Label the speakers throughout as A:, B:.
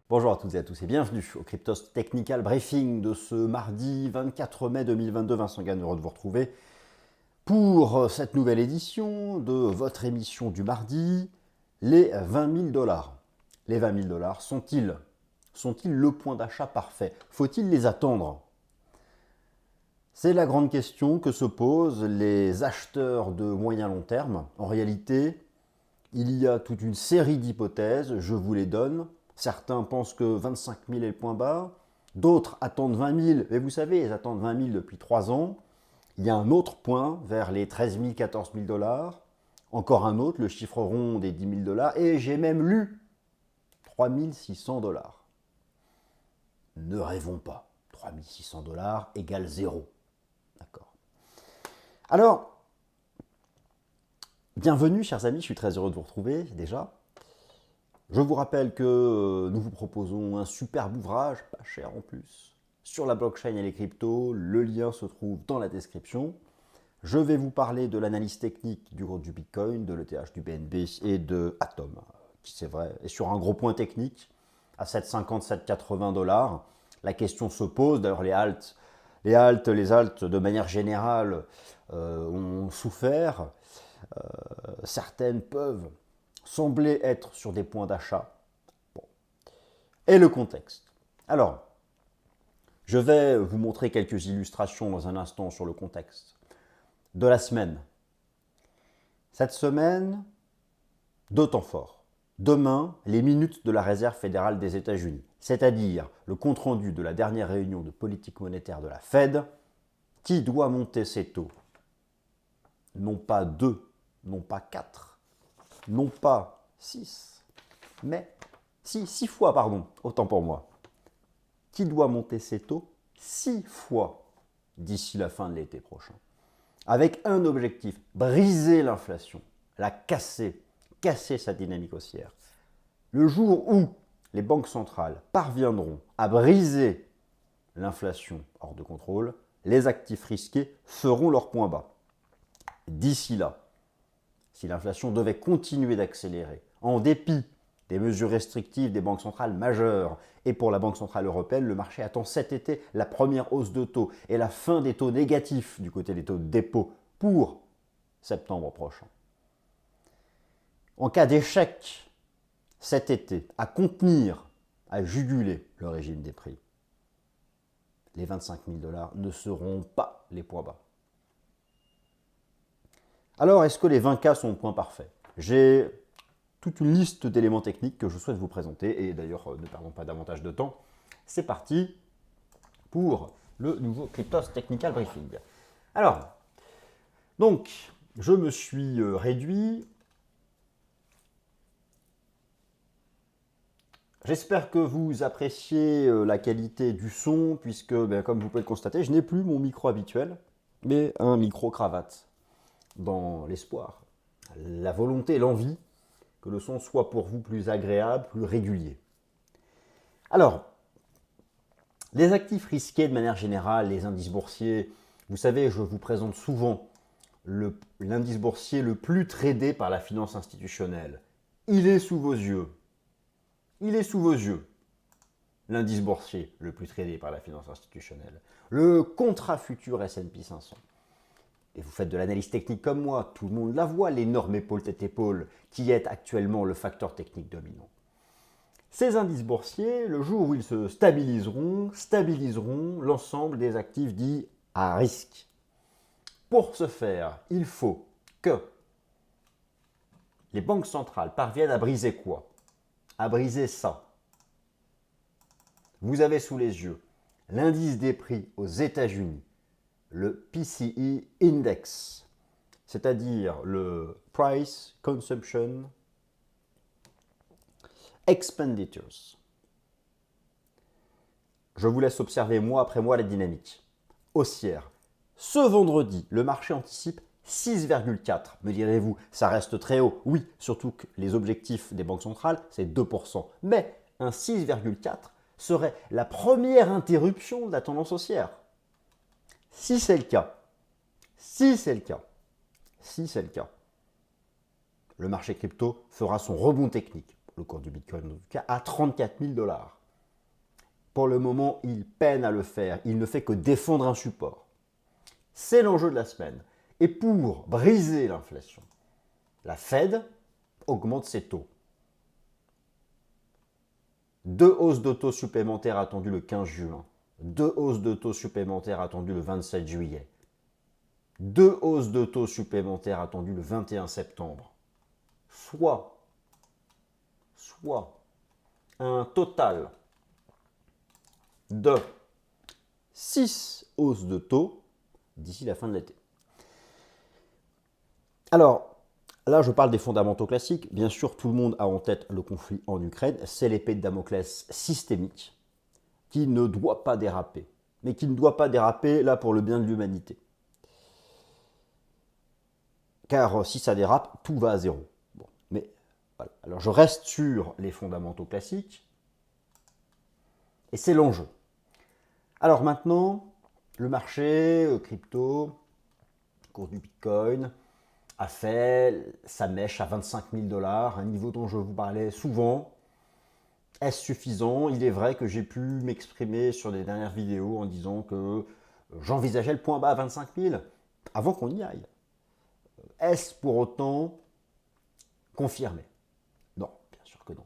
A: Bonjour à toutes et à tous et bienvenue au Cryptos Technical Briefing de ce mardi 24 mai 2022. Vincent Gann, heureux de vous retrouver pour cette nouvelle édition de votre émission du mardi, les 20 000 dollars. Les 20 000 dollars sont-ils le point d'achat parfait? Faut-il les attendre? C'est la grande question que se posent les acheteurs de moyen long terme. En réalité, il y a toute une série d'hypothèses, je vous les donne. Certains pensent que 25 000 est le point bas, d'autres attendent 20 000, mais vous savez, ils attendent 20 000 depuis 3 ans. Il y a un autre point vers les 13 000, 14 000 dollars, encore un autre, le chiffre rond des 10 000 dollars, et j'ai même lu 3 600 dollars. Ne rêvons pas, 3 600 dollars égale zéro. D'accord. Alors, bienvenue chers amis, je suis très heureux de vous retrouver déjà. Je vous rappelle que nous vous proposons un superbe ouvrage, pas cher en plus, sur la blockchain et les cryptos. Le lien se trouve dans la description. Je vais vous parler de l'analyse technique du Bitcoin, de l'ETH, du BNB et de Atom, qui c'est vrai, est sur un gros point technique, à 7,50, 7,80 dollars. La question se pose, d'ailleurs les altes de manière générale ont souffert. Certaines peuvent sembler être sur des points d'achat. Bon. Et le contexte. Alors, je vais vous montrer quelques illustrations dans un instant sur le contexte de la semaine. Cette semaine, deux temps forts. Demain, les minutes de la Réserve fédérale des États-Unis, c'est-à-dire le compte-rendu de la dernière réunion de politique monétaire de la Fed, qui doit monter ses taux. Non pas 2, non pas 4, non pas 6, mais 6 fois, pardon, autant pour moi, qui doit monter ses taux 6 fois d'ici la fin de l'été prochain. Avec un objectif, briser l'inflation, la casser sa dynamique haussière. Le jour où les banques centrales parviendront à briser l'inflation hors de contrôle, les actifs risqués feront leur point bas. D'ici là, si l'inflation devait continuer d'accélérer, en dépit des mesures restrictives des banques centrales majeures, et pour la Banque centrale européenne, le marché attend cet été la première hausse de taux et la fin des taux négatifs du côté des taux de dépôt pour septembre prochain. En cas d'échec cet été à contenir, à juguler le régime des prix, les 25 000 dollars ne seront pas les points bas. Alors, est-ce que les 20K sont au point parfait? J'ai toute une liste d'éléments techniques que je souhaite vous présenter, et d'ailleurs, ne perdons pas davantage de temps. C'est parti pour le nouveau Cryptos Technical Briefing. Alors, donc, je me suis réduit. J'espère que vous appréciez la qualité du son, puisque, comme vous pouvez le constater, je n'ai plus mon micro habituel, mais un micro cravate, dans l'espoir, la volonté, l'envie que le son soit pour vous plus agréable, plus régulier. Alors, les actifs risqués de manière générale, les indices boursiers, vous savez, je vous présente souvent l'indice boursier le plus tradé par la finance institutionnelle. Il est sous vos yeux. Il est sous vos yeux. L'indice boursier le plus tradé par la finance institutionnelle. Le contrat futur S&P 500. Et vous faites de l'analyse technique comme moi, tout le monde la voit, l'énorme épaule tête épaule qui est actuellement le facteur technique dominant. Ces indices boursiers, le jour où ils se stabiliseront l'ensemble des actifs dits à risque. Pour ce faire, il faut que les banques centrales parviennent à briser quoi? À briser ça. Vous avez sous les yeux l'indice des prix aux États-Unis, le PCE Index, c'est-à-dire le Price Consumption Expenditures. Je vous laisse observer mois après mois la dynamique haussière. Ce vendredi, le marché anticipe 6,4. Me direz-vous, ça reste très haut. Oui, surtout que les objectifs des banques centrales, c'est 2%. Mais un 6,4 serait la première interruption de la tendance haussière. Si c'est le cas, si c'est le cas, si c'est le cas, le marché crypto fera son rebond technique. le cours du Bitcoin en tout cas, à 34 000 dollars. Pour le moment, il peine à le faire. Il ne fait que défendre un support. C'est l'enjeu de la semaine. Et pour briser l'inflation, la Fed augmente ses taux. 2 hausses de taux supplémentaires attendues le 15 juin. 2 hausses de taux supplémentaires attendues le 27 juillet. 2 hausses de taux supplémentaires attendues le 21 septembre. Soit un total de 6 hausses de taux d'ici la fin de l'été. Alors, là, je parle des fondamentaux classiques. Bien sûr, tout le monde a en tête le conflit en Ukraine. C'est l'épée de Damoclès systémique qui ne doit pas déraper. Mais qui ne doit pas déraper, là, pour le bien de l'humanité. Car si ça dérape, tout va à zéro. Bon, mais voilà. Alors, je reste sur les fondamentaux classiques. Et c'est l'enjeu. Alors maintenant, le marché crypto, cours du Bitcoin, a fait sa mèche à 25 000 dollars, un niveau dont je vous parlais souvent. Est-ce suffisant? Il est vrai que j'ai pu m'exprimer sur les dernières vidéos en disant que j'envisageais le point bas à 25 000 avant qu'on y aille. Est-ce pour autant confirmé? Non, bien sûr que non.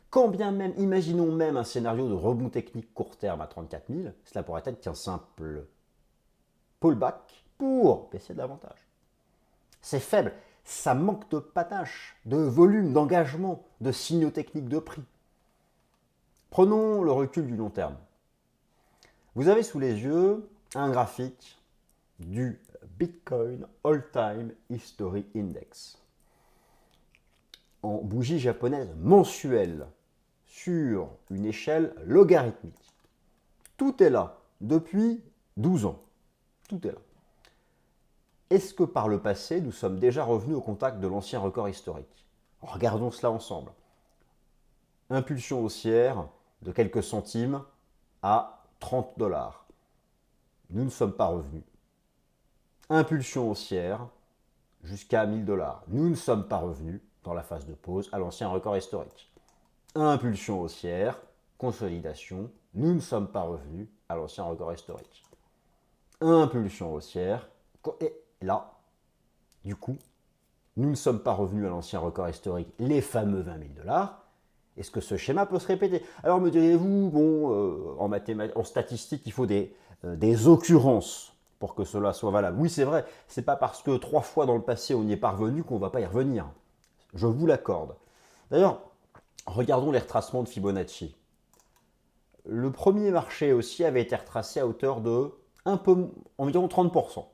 A: Quand bien même, imaginons même un scénario de rebond technique court terme à 34 000, cela pourrait être qu'un simple pullback pour baisser davantage. C'est faible, ça manque de panache, de volume, d'engagement, de signaux techniques de prix. Prenons le recul du long terme. Vous avez sous les yeux un graphique du Bitcoin All-Time History Index en bougie japonaise mensuelle sur une échelle logarithmique. Tout est là depuis 12 ans. Tout est là. Est-ce que par le passé, nous sommes déjà revenus au contact de l'ancien record historique? Regardons cela ensemble. Impulsion haussière de quelques centimes à 30 dollars. Nous ne sommes pas revenus. Impulsion haussière jusqu'à 1000 dollars. Nous ne sommes pas revenus dans la phase de pause à l'ancien record historique. Impulsion haussière, consolidation. Nous ne sommes pas revenus à l'ancien record historique. Impulsion haussière. Et là, du coup, nous ne sommes pas revenus à l'ancien record historique, les fameux 20 000 dollars. Est-ce que ce schéma peut se répéter? Alors me direz-vous, bon, en statistique, il faut des occurrences pour que cela soit valable. Oui, c'est vrai, c'est pas parce que 3 fois dans le passé on n'y est parvenu qu'on ne va pas y revenir. Je vous l'accorde. D'ailleurs, regardons les retracements de Fibonacci. Le premier marché aussi avait été retracé à hauteur de environ 30%.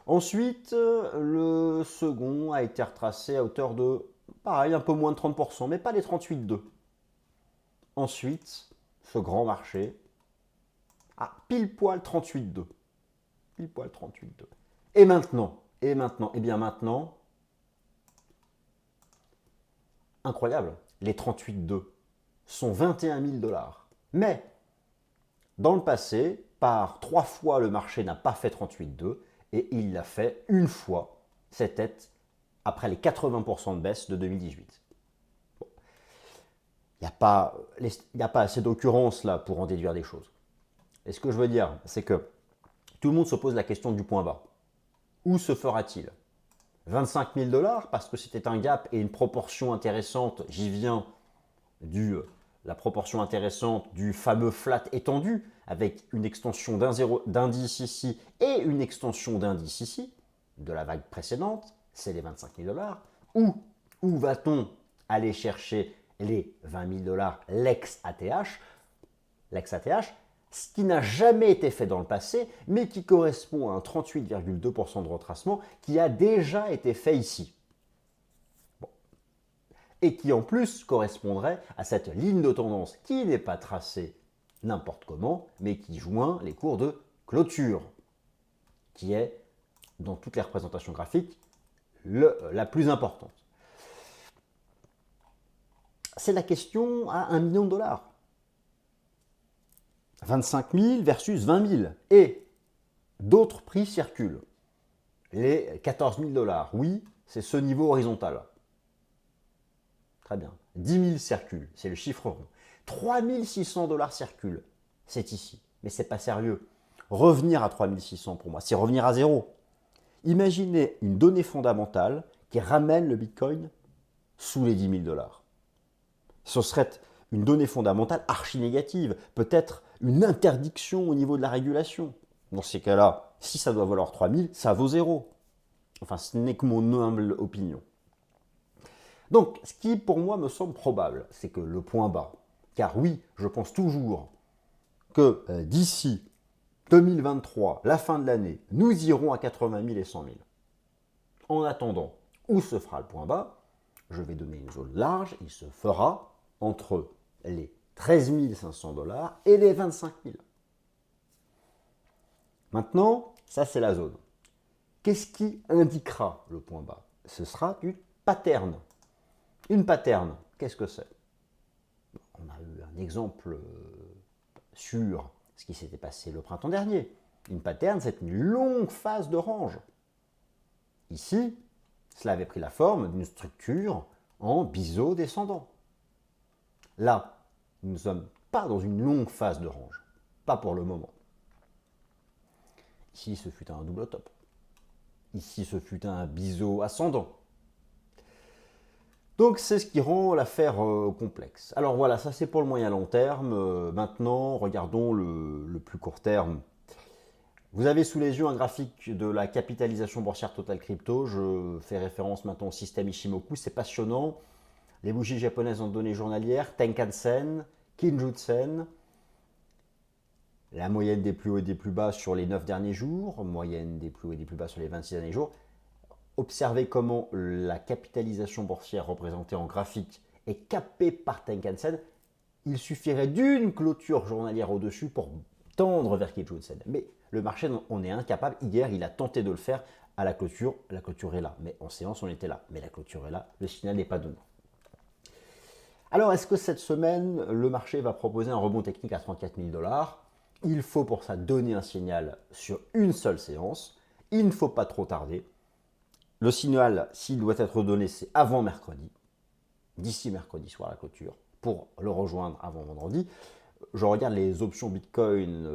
A: Ensuite, le second a été retracé à hauteur de, pareil, un peu moins de 30%, mais pas les 38,2. Ensuite, ce grand marché à pile poil 38,2. Pile poil 38,2. Et maintenant, eh bien maintenant, incroyable, les 38,2 sont 21 000 dollars. Mais, dans le passé, par 3 fois le marché n'a pas fait 38,2 et il l'a fait une fois, c'était après les 80% de baisse de 2018. Bon. Il n'y a pas assez d'occurrences là pour en déduire des choses. Et ce que je veux dire, c'est que tout le monde se pose la question du point bas. Où se fera-t-il? 25 000 dollars parce que c'était un gap et une proportion intéressante, j'y viens, la proportion intéressante du fameux flat étendu avec une extension d'indice ici et une extension d'indice ici de la vague précédente, c'est les 25 000 dollars. Où va-t-on aller chercher les 20 000 dollars l'ex-ATH, ce qui n'a jamais été fait dans le passé, mais qui correspond à un 38,2% de retracement qui a déjà été fait ici. Bon. Et qui en plus correspondrait à cette ligne de tendance qui n'est pas tracée n'importe comment, mais qui joint les cours de clôture, qui est, dans toutes les représentations graphiques, la plus importante. C'est la question à 1 million de dollars. 25 000 versus 20 000. Et d'autres prix circulent. Les 14 000 dollars, oui, c'est ce niveau horizontal. très bien. 10 000 circulent, c'est le chiffre rond. 3 600 $ circulent, c'est ici. Mais c'est pas sérieux. Revenir à 3 600 pour moi, c'est revenir à zéro. Imaginez une donnée fondamentale qui ramène le Bitcoin sous les 10 000 $. Ce serait une donnée fondamentale archi négative, peut-être une interdiction au niveau de la régulation. Dans ces cas-là, si ça doit valoir 3 000, ça vaut zéro. Enfin, ce n'est que mon humble opinion. Donc, ce qui pour moi me semble probable, c'est que le point bas, car oui, je pense toujours que d'ici 2023, la fin de l'année, nous irons à 80 000 et 100 000. En attendant, où se fera le point bas? Je vais donner une zone large, il se fera entre les 13 500 $ et les 25 000. Maintenant, ça c'est la zone. Qu'est-ce qui indiquera le point bas? Ce sera une pattern. Une pattern, qu'est-ce que c'est? On a eu un exemple sur ce qui s'était passé le printemps dernier. Une pattern, c'est une longue phase de range. Ici, cela avait pris la forme d'une structure en biseau descendant. Là, nous ne sommes pas dans une longue phase de range. Pas pour le moment. Ici, ce fut un double top. Ici, ce fut un biseau ascendant. Donc, c'est ce qui rend l'affaire complexe. Alors voilà, ça c'est pour le moyen long terme. Maintenant, regardons le plus court terme. Vous avez sous les yeux un graphique de la capitalisation boursière totale crypto. Je fais référence maintenant au système Ichimoku. C'est passionnant. Les bougies japonaises en données journalières, Tenkan-sen, Kinjutsen, la moyenne des plus hauts et des plus bas sur les 9 derniers jours, moyenne des plus hauts et des plus bas sur les 26 derniers jours. Observez comment la capitalisation boursière représentée en graphique est capée par Tenkan-sen. Il suffirait d'une clôture journalière au-dessus pour tendre vers Kinjutsen. Mais le marché en est incapable. Hier, il a tenté de le faire à la clôture. La clôture est là. Mais en séance, on était là. Mais la clôture est là. Le signal n'est pas donné. Alors, est-ce que cette semaine, le marché va proposer un rebond technique à 34 000 $? Il faut pour ça donner un signal sur une seule séance. Il ne faut pas trop tarder. Le signal, s'il doit être donné, c'est avant mercredi, d'ici mercredi soir la clôture, pour le rejoindre avant vendredi. Je regarde les options Bitcoin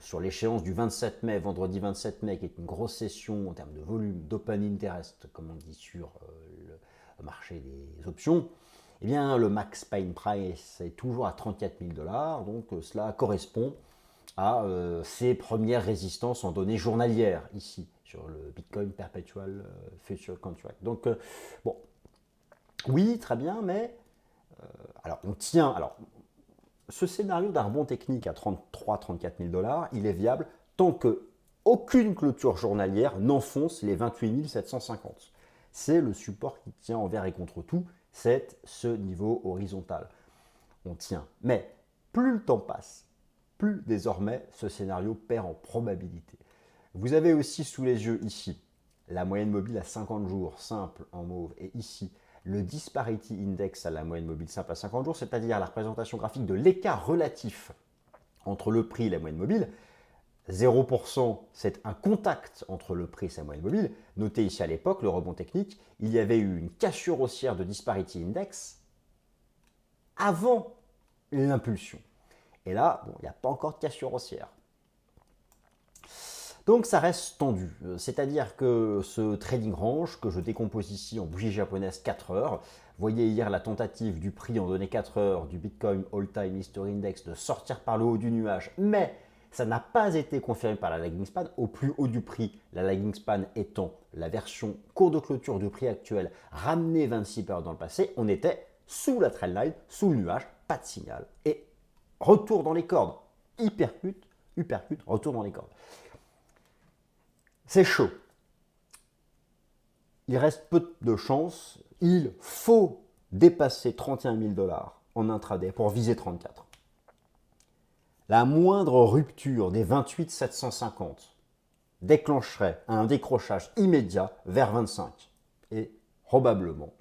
A: sur l'échéance du 27 mai, vendredi 27 mai, qui est une grosse session en termes de volume, d'open interest, comme on dit sur le marché des options. Eh bien, le max pine price est toujours à 34 000 $, donc cela correspond à ces premières résistances en données journalières, ici, sur le Bitcoin Perpetual Future Contract. Donc, bon, oui, très bien, mais alors on tient. Alors, ce scénario d'un rebond technique à 33-34 000 $, il est viable tant que aucune clôture journalière n'enfonce les 28 750. C'est le support qui tient envers et contre tout, c'est ce niveau horizontal. On tient. Mais plus le temps passe, plus désormais ce scénario perd en probabilité. Vous avez aussi sous les yeux ici la moyenne mobile à 50 jours, simple en mauve, et ici le Disparity Index à la moyenne mobile simple à 50 jours, c'est-à-dire la représentation graphique de l'écart relatif entre le prix et la moyenne mobile. 0%, c'est un contact entre le prix et sa moyenne mobile. Notez ici à l'époque, le rebond technique, il y avait eu une cassure haussière de Disparity Index avant l'impulsion. Et là, bon, il n'y a pas encore de cassure haussière. Donc ça reste tendu, c'est-à-dire que ce trading range que je décompose ici en bougie japonaise 4 heures, voyez hier la tentative du prix en données 4 heures du Bitcoin All-Time History Index de sortir par le haut du nuage, mais ça n'a pas été confirmé par la lagging span au plus haut du prix, la lagging span étant la version cours de clôture du prix actuel ramenée 26 heures dans le passé, on était sous la trendline, sous le nuage, pas de signal, et retour dans les cordes, hypercute, retour dans les cordes. C'est chaud. Il reste peu de chance. Il faut dépasser 31 000 $ en intraday pour viser 34. La moindre rupture des 28 750 déclencherait un décrochage immédiat vers 25. Et probablement,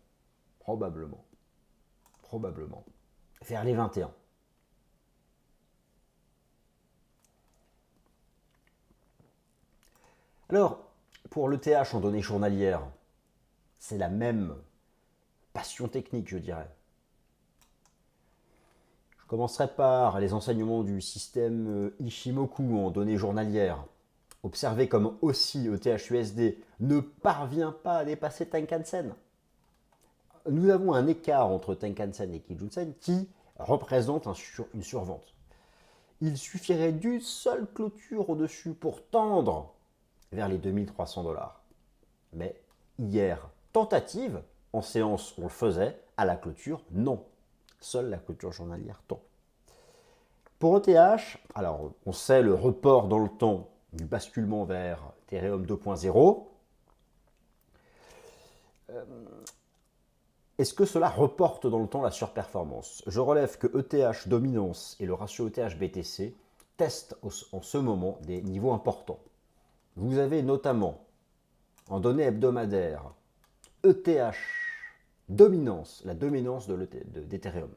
A: vers les 21. Alors, pour l'ETH en données journalières, c'est la même passion technique, je dirais. commencerai par les enseignements du système Ishimoku en données journalières. Observez comme aussi ETH-USD ne parvient pas à dépasser Tenkan-sen. Nous avons un écart entre Tenkan-sen et Kijun-sen qui représente une survente. Il suffirait d'une seule clôture au-dessus pour tendre vers les 2300 $. Mais hier, tentative, en séance on le faisait, à la clôture, non. Seule la clôture journalière tend. Pour ETH, alors on sait le report dans le temps du basculement vers Ethereum 2.0. Est-ce que cela reporte dans le temps la surperformance? Je relève que ETH dominance et le ratio ETH-BTC testent en ce moment des niveaux importants. Vous avez notamment, en données hebdomadaires, ETH dominance, la dominance d'Ethereum,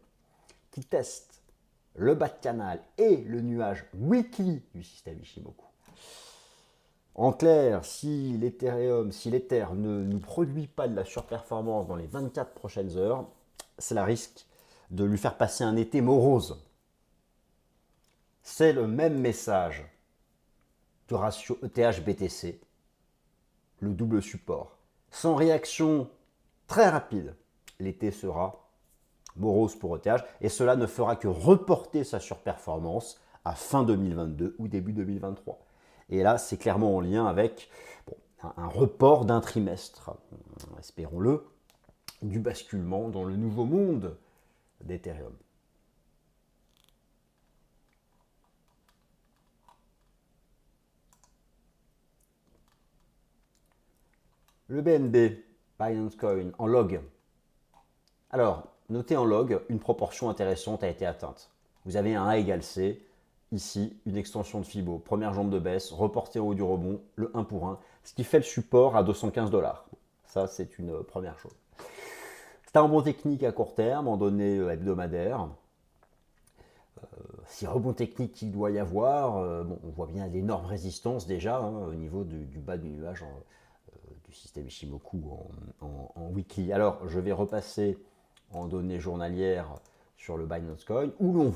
A: qui teste le bas de canal et le nuage weekly du système Ishimoku. En clair, si l'Ether ne nous produit pas de la surperformance dans les 24 prochaines heures, cela risque de lui faire passer un été morose. C'est le même message du ratio ETH-BTC, le double support. Sans réaction très rapide, l'été sera morose pour ETH et cela ne fera que reporter sa surperformance à fin 2022 ou début 2023. Et là, c'est clairement en lien avec un report d'un trimestre, espérons-le, du basculement dans le nouveau monde d'Ethereum. Le BNB, Binance Coin, en log. Alors, notez en log, une proportion intéressante a été atteinte. Vous avez un A égale C, ici, une extension de Fibo, première jambe de baisse, reporté en haut du rebond, le 1 pour 1, ce qui fait le support à 215 $. Ça, c'est une première chose. C'est un rebond technique à court terme, en données hebdomadaires. Si rebond technique il doit y avoir, on voit bien l'énorme résistance déjà au niveau du bas du nuage du système Ishimoku en weekly. Alors, je vais repasser en données journalières sur le Binance Coin, où l'on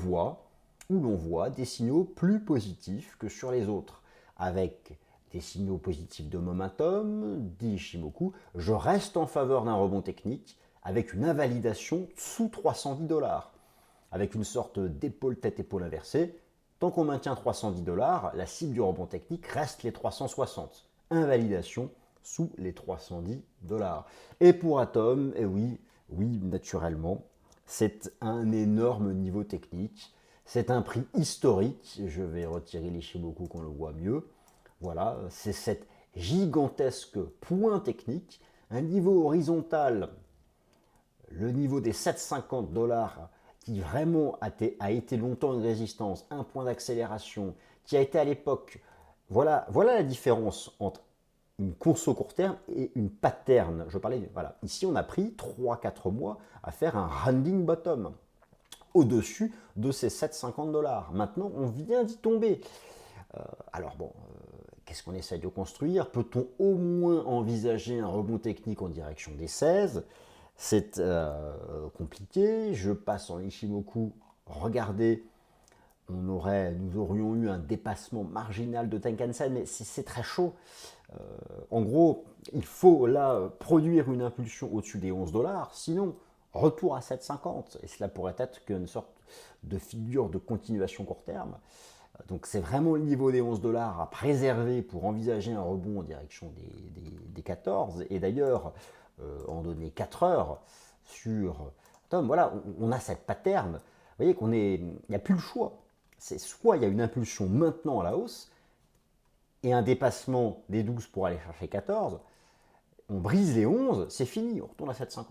A: voit des signaux plus positifs que sur les autres, avec des signaux positifs de momentum, d'Ishimoku. Je reste en faveur d'un rebond technique avec une invalidation sous 310 $, avec une sorte d'épaule tête-épaule inversée. Tant qu'on maintient 310 $, la cible du rebond technique reste les 360. Invalidation sous les 310 $. Et pour Atom, oui, naturellement, c'est un énorme niveau technique. C'est un prix historique. Je vais retirer l'Ishimoku qu'on le voit mieux. Voilà, c'est cette gigantesque point technique, un niveau horizontal, le niveau des 750 $, qui vraiment a été longtemps une résistance, un point d'accélération, qui a été à l'époque, voilà la différence entre une course au court terme et une pattern. Voilà. Ici, on a pris 3-4 mois à faire un rounding bottom au-dessus de ces 750 $. Maintenant, on vient d'y tomber. Qu'est-ce qu'on essaie de construire? Peut-on au moins envisager un rebond technique en direction des 16? C'est compliqué. Je passe en Ishimoku. Regardez, nous aurions eu un dépassement marginal de Tenkan-sen, mais c'est très chaud. En gros, il faut là produire une impulsion au-dessus des 11 $, sinon retour à 7,50. Et cela pourrait être qu'une sorte de figure de continuation court terme. Donc c'est vraiment le niveau des 11 $ à préserver pour envisager un rebond en direction des 14. Et d'ailleurs, en données 4 heures sur Tom, voilà, on a cette pattern. Vous voyez il n'y a plus le choix. C'est soit il y a une impulsion maintenant à la hausse et un dépassement des 12 pour aller chercher 14. On brise les 11, c'est fini, on retourne à 7,50.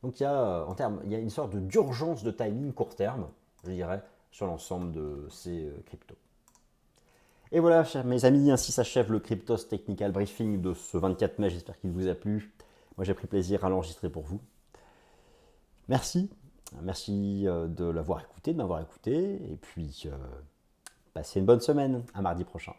A: Donc il y a une sorte d'urgence de timing court terme, je dirais, sur l'ensemble de ces cryptos. Et voilà, mes amis, ainsi s'achève le Cryptos Technical Briefing de ce 24 mai. J'espère qu'il vous a plu. Moi, j'ai pris plaisir à l'enregistrer pour vous. Merci. Merci de m'avoir écouté. Et puis, passez une bonne semaine. À mardi prochain.